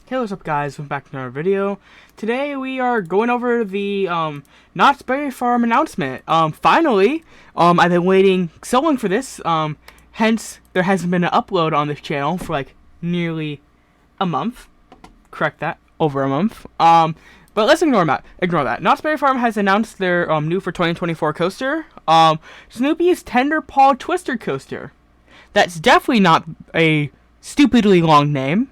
Hey, what's up guys, welcome back to another video. Today we are going over the Knott's Berry Farm announcement. Finally, I've been waiting so long for this, hence there hasn't been an upload on this channel for like nearly a month. Correct that, over a month. But let's ignore that. Knott's Berry Farm has announced their new for 2024 coaster, Snoopy's Tenderpaw Twister Coaster. That's definitely not a stupidly long name.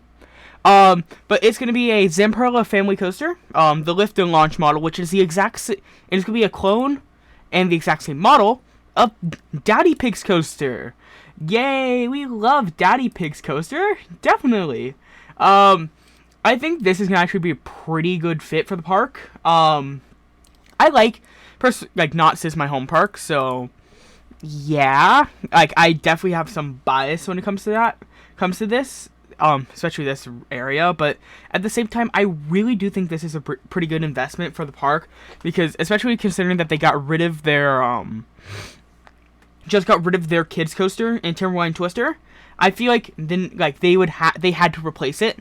But it's going to be a Zamperla family coaster, the lift and launch model, which is the exact it's going to be a clone and the exact same model of Daddy Pig's coaster. Yay, we love Daddy Pig's coaster, definitely. I think this is going to actually be a pretty good fit for the park. I like Knott's is my home park, so yeah, like I definitely have some bias when it comes to this. Especially this area, but at the same time, I really do think this is a pretty good investment for the park, because especially considering that they got rid of their kids coaster in Timberline Twister, I feel like they had to replace it,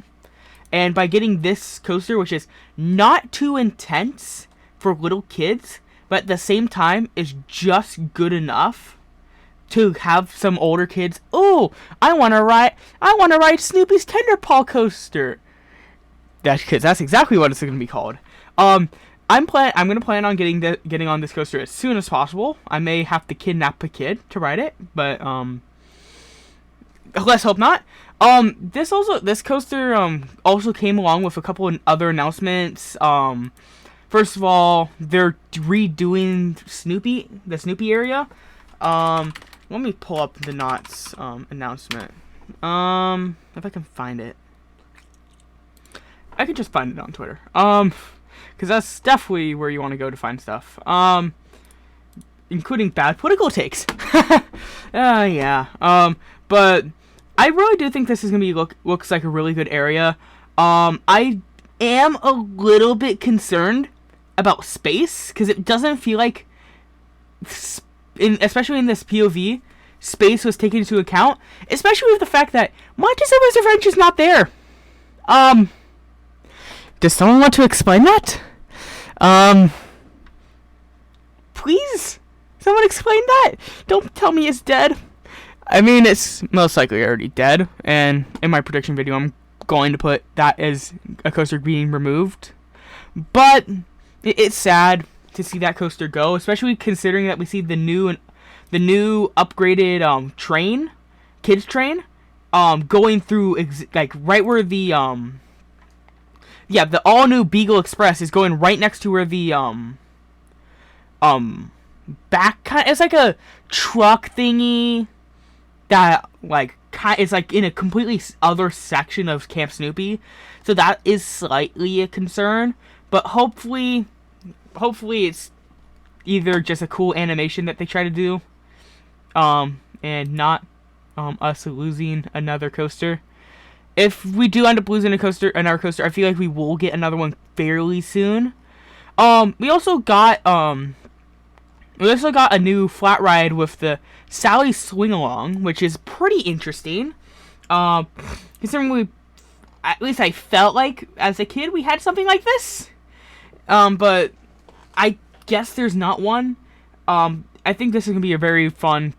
and by getting this coaster, which is not too intense for little kids, but at the same time is just good enough to have some older kids. Oh, I want to ride Snoopy's Tenderpaw coaster. That's exactly what it's going to be called. I'm going to plan on getting on this coaster as soon as possible. I may have to kidnap a kid to ride it, but let's hope not. This coaster also came along with a couple of other announcements. First of all, they're redoing the Snoopy area. Let me pull up the Knott's announcement. If I can find it. I could just find it on Twitter. Because that's definitely where you want to go to find stuff. Including bad political takes. Yeah. But I really do think this is gonna be looks like a really good area. I am a little bit concerned about space, because it doesn't feel like especially in this POV, space was taken into account, especially with the fact that Montezuma's Revenge is not there. Does someone want to explain that? Please, someone explain that. Don't tell me it's dead. I mean, it's most likely already dead, and in my prediction video, I'm going to put that as a coaster being removed. But it's sad to see that coaster go, especially considering that we see the new upgraded kids train going through right where the all new Beagle Express is going right next to where the it's like a truck thingy that it's like in a completely other section of Camp Snoopy, so that is slightly a concern, but hopefully it's either just a cool animation that they try to do, and not us losing another coaster. If we do end up losing another coaster, I feel like we will get another one fairly soon. We also got a new flat ride with the Sally Swing Along, which is pretty interesting. Considering at least I felt like as a kid we had something like this, but I guess there's not one. I think this is going to be a very fun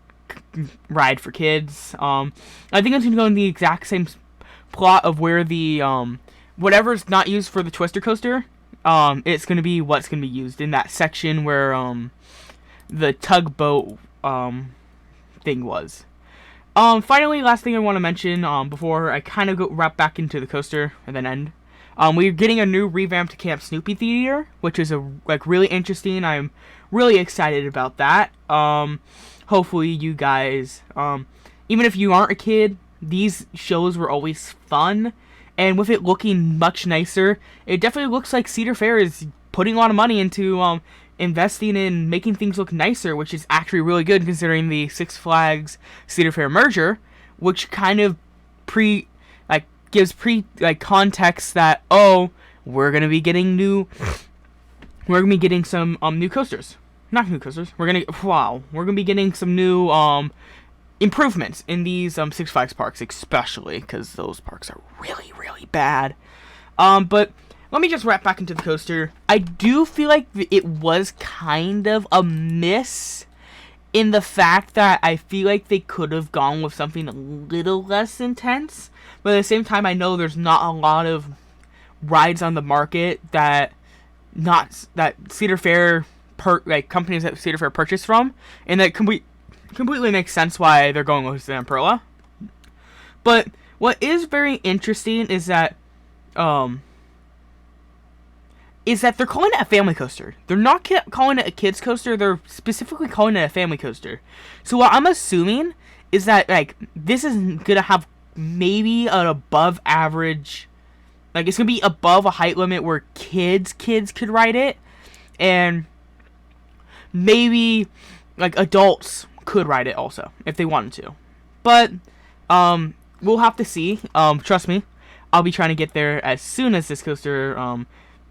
ride for kids. I think it's going to go in the exact same plot of where the, whatever's not used for the Twister Coaster, it's going to be what's going to be used in that section where, the tugboat, thing was. Finally, last thing I want to mention, before I kind of wrap back into the coaster and then end. We're getting a new revamped Camp Snoopy theater, which is really interesting. I'm really excited about that. Hopefully you guys, even if you aren't a kid, these shows were always fun, and with it looking much nicer, it definitely looks like Cedar Fair is putting a lot of money into investing in making things look nicer, which is actually really good considering the Six Flags Cedar Fair merger, which kind of gives context that, oh, we're gonna be getting some new coasters. Not new coasters. We're gonna be getting some new improvements in these Six Flags parks, especially because those parks are really, really bad. But let me just wrap back into the coaster. I do feel like it was kind of a miss in the fact that I feel like they could have gone with something a little less intense. But at the same time, I know there's not a lot of rides on the market that Cedar Fair companies that Cedar Fair purchase from, and that completely makes sense why they're going with Zamperla. But what is very interesting is that they're calling it a family coaster. They're not calling it a kids coaster. They're specifically calling it a family coaster. So what I'm assuming is that like this is gonna have maybe an above average, like it's gonna be above a height limit where kids could ride it, and maybe like adults could ride it also if they wanted to. But we'll have to see. Trust me, I'll be trying to get there as soon as this coaster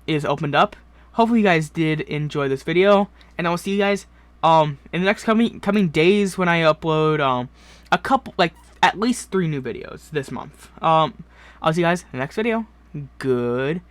is opened up. Hopefully you guys did enjoy this video, and I will see you guys in the next coming days when I upload a couple, like at least 3 new videos this month. I'll see you guys in the next video. Goodbye.